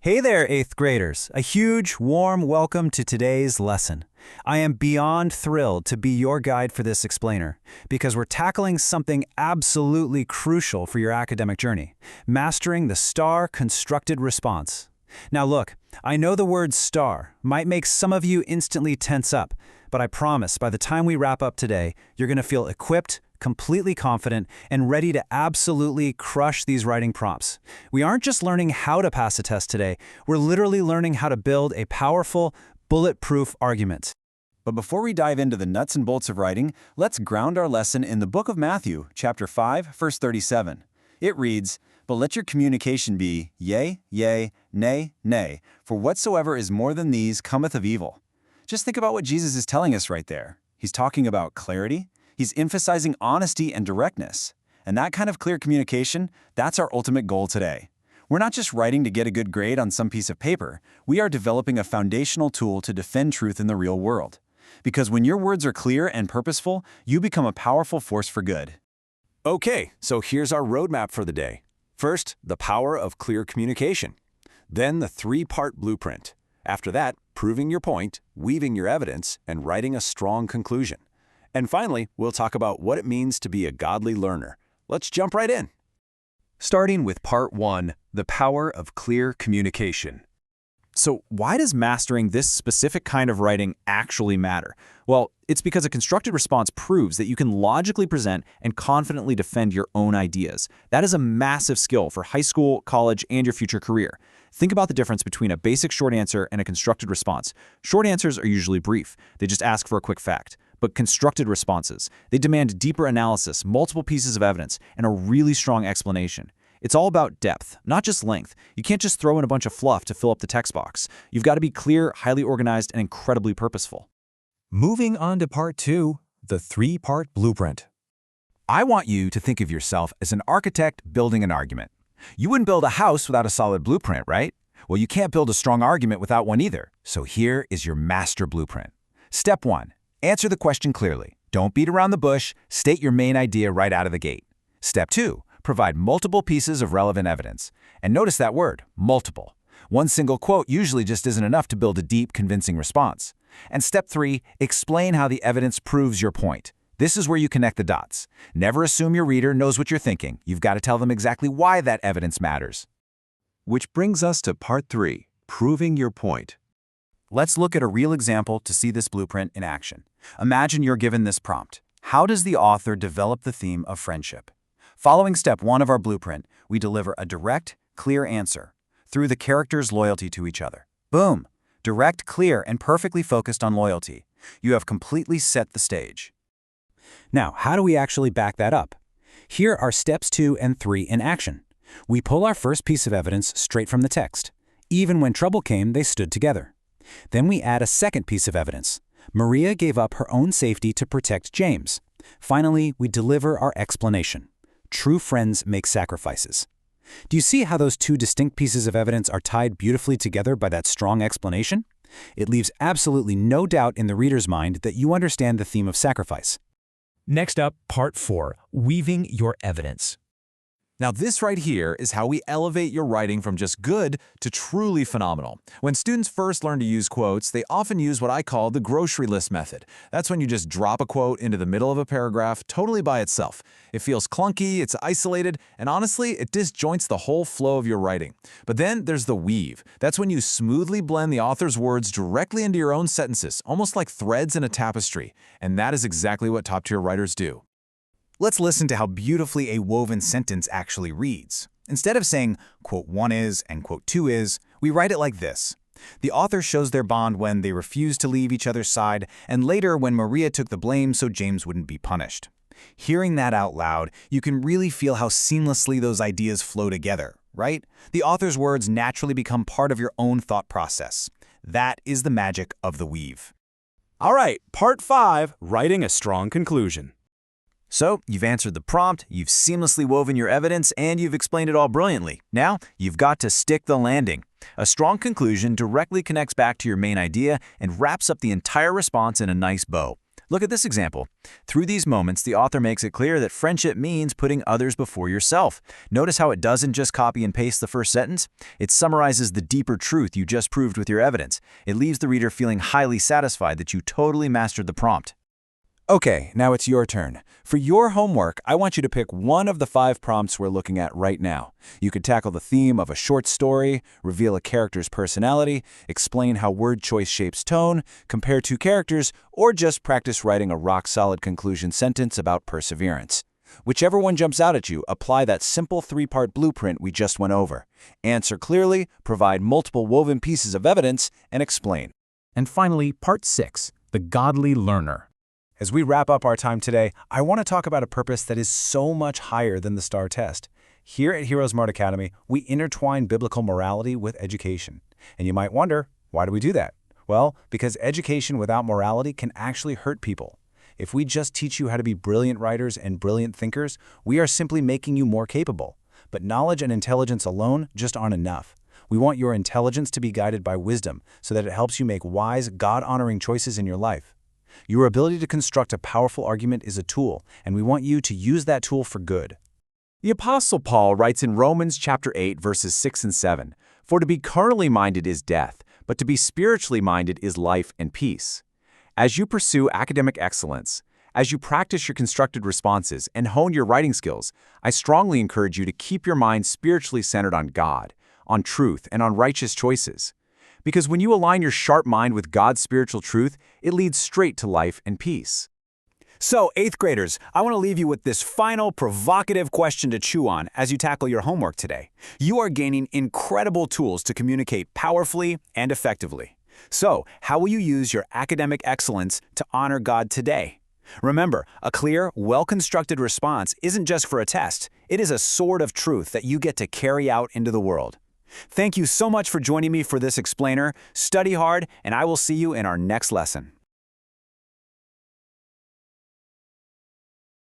Hey there, 8th graders. A huge, warm welcome to today's lesson. I am beyond thrilled to be your guide for this explainer because we're tackling something absolutely crucial for your academic journey, mastering the STAR constructed response. Now look, I know the word STAR might make some of you instantly tense up, but I promise by the time we wrap up today, you're going to feel equipped, completely confident, and ready to absolutely crush these writing prompts. We aren't just learning how to pass a test today, we're literally learning how to build a powerful, bulletproof argument. But before we dive into the nuts and bolts of writing, let's ground our lesson in the book of Matthew, chapter 5, verse 37. It reads, "But let your communication be, yea, yea, nay, nay, for whatsoever is more than these cometh of evil." Just think about what Jesus is telling us right there. He's talking about clarity. He's emphasizing honesty and directness. And that kind of clear communication, that's our ultimate goal today. We're not just writing to get a good grade on some piece of paper. We are developing a foundational tool to defend truth in the real world. Because when your words are clear and purposeful, you become a powerful force for good. Okay, so here's our roadmap for the day. First, the power of clear communication. Then the three-part blueprint. After that, proving your point, weaving your evidence, and writing a strong conclusion. And finally, we'll talk about what it means to be a godly learner. Let's jump right in. Starting with part 1, the power of clear communication. So why does mastering this specific kind of writing actually matter? Well, it's because a constructed response proves that you can logically present and confidently defend your own ideas. That is a massive skill for high school, college, and your future career. Think about the difference between a basic short answer and a constructed response. Short answers are usually brief. They just ask for a quick fact. But constructed responses, they demand deeper analysis, multiple pieces of evidence, and a really strong explanation. It's all about depth, not just length. You can't just throw in a bunch of fluff to fill up the text box. You've got to be clear, highly organized, and incredibly purposeful. Moving on to part 2, the three-part blueprint. I want you to think of yourself as an architect building an argument. You wouldn't build a house without a solid blueprint, right? Well, you can't build a strong argument without one either. So here is your master blueprint. Step 1. Answer the question clearly. Don't beat around the bush. State your main idea right out of the gate. Step 2. Provide multiple pieces of relevant evidence. And notice that word, multiple. One single quote usually just isn't enough to build a deep, convincing response. And step 3, explain how the evidence proves your point. This is where you connect the dots. Never assume your reader knows what you're thinking. You've got to tell them exactly why that evidence matters. Which brings us to part 3, proving your point. Let's look at a real example to see this blueprint in action. Imagine you're given this prompt. How does the author develop the theme of friendship? Following step 1 of our blueprint, we deliver a direct, clear answer through the characters' loyalty to each other. Boom! Direct, clear, and perfectly focused on loyalty. You have completely set the stage. Now, how do we actually back that up? Here are steps 2 and 3 in action. We pull our first piece of evidence straight from the text. Even when trouble came, they stood together. Then we add a second piece of evidence. Maria gave up her own safety to protect James. Finally, we deliver our explanation. True friends make sacrifices. Do you see how those two distinct pieces of evidence are tied beautifully together by that strong explanation? It leaves absolutely no doubt in the reader's mind that you understand the theme of sacrifice. Next up, part 4, weaving your evidence. Now this right here is how we elevate your writing from just good to truly phenomenal. When students first learn to use quotes, they often use what I call the grocery list method. That's when you just drop a quote into the middle of a paragraph totally by itself. It feels clunky, it's isolated, and honestly, it disjoints the whole flow of your writing. But then there's the weave. That's when you smoothly blend the author's words directly into your own sentences, almost like threads in a tapestry. And that is exactly what top-tier writers do. Let's listen to how beautifully a woven sentence actually reads. Instead of saying, quote 1 is and quote 2 is, we write it like this. The author shows their bond when they refused to leave each other's side, and later when Maria took the blame so James wouldn't be punished. Hearing that out loud, you can really feel how seamlessly those ideas flow together, right? The author's words naturally become part of your own thought process. That is the magic of the weave. All right, part 5, writing a strong conclusion. So, you've answered the prompt, you've seamlessly woven your evidence, and you've explained it all brilliantly. Now, you've got to stick the landing. A strong conclusion directly connects back to your main idea and wraps up the entire response in a nice bow. Look at this example. Through these moments, the author makes it clear that friendship means putting others before yourself. Notice how it doesn't just copy and paste the first sentence. It summarizes the deeper truth you just proved with your evidence. It leaves the reader feeling highly satisfied that you totally mastered the prompt. Okay, now it's your turn. For your homework, I want you to pick one of the 5 prompts we're looking at right now. You could tackle the theme of a short story, reveal a character's personality, explain how word choice shapes tone, compare 2 characters, or just practice writing a rock-solid conclusion sentence about perseverance. Whichever one jumps out at you, apply that simple 3-part blueprint we just went over. Answer clearly, provide multiple woven pieces of evidence, and explain. And finally, Part 6, the godly learner. As we wrap up our time today, I want to talk about a purpose that is so much higher than the STAAR test. Here at HeroesMart Academy, we intertwine biblical morality with education. And you might wonder, why do we do that? Well, because education without morality can actually hurt people. If we just teach you how to be brilliant writers and brilliant thinkers, we are simply making you more capable. But knowledge and intelligence alone just aren't enough. We want your intelligence to be guided by wisdom so that it helps you make wise, God-honoring choices in your life. Your ability to construct a powerful argument is a tool, and we want you to use that tool for good. The Apostle Paul writes in Romans chapter 8, verses 6 and 7, "For to be carnally minded is death, but to be spiritually minded is life and peace." As you pursue academic excellence, as you practice your constructed responses and hone your writing skills, I strongly encourage you to keep your mind spiritually centered on God, on truth, and on righteous choices. Because when you align your sharp mind with God's spiritual truth, it leads straight to life and peace. So, 8th graders, I want to leave you with this final provocative question to chew on as you tackle your homework today. You are gaining incredible tools to communicate powerfully and effectively. So, how will you use your academic excellence to honor God today? Remember, a clear, well-constructed response isn't just for a test. It is a sword of truth that you get to carry out into the world. Thank you so much for joining me for this explainer. Study hard, and I will see you in our next lesson.